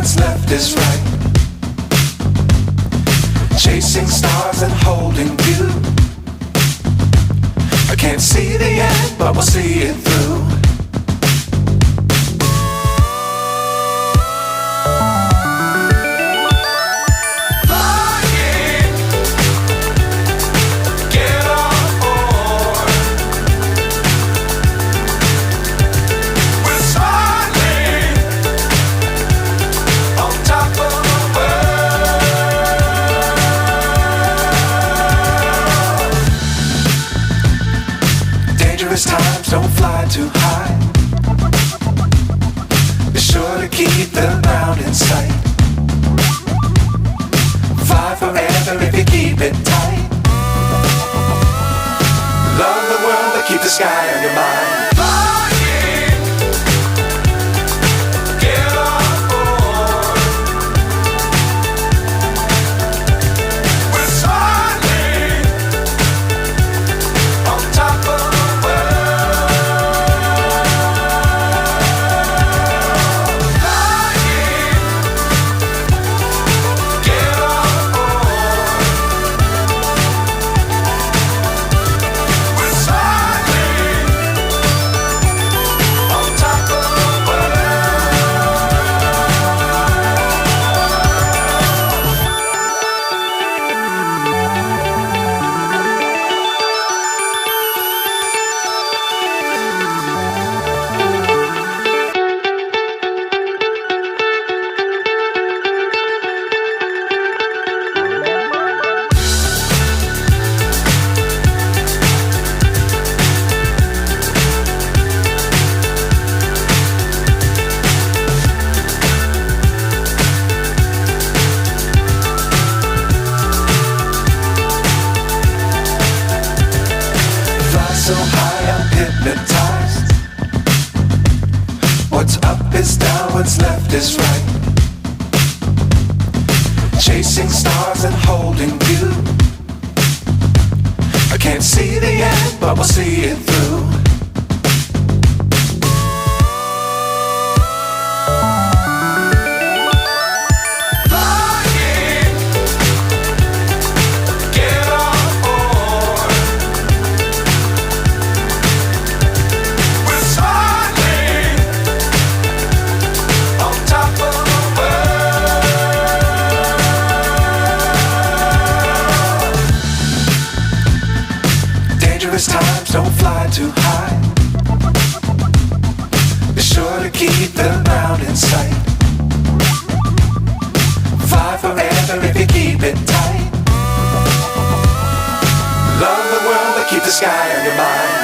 what's left is right. Chasing stars and holding you. I can't see the end, but we'll see it through. Times don't fly too high. Be sure to keep the ground in sight. Fly forever if you keep it tight. Love the world but keep the sky on your mind. So high I'm hypnotized. What's up is down, what's left is right. Chasing stars and holding you. I can't see the end, but we'll see it through. Times don't fly too high. Be sure to keep the ground in sight. Fly forever if you keep it tight. Love the world but keep the sky on your mind.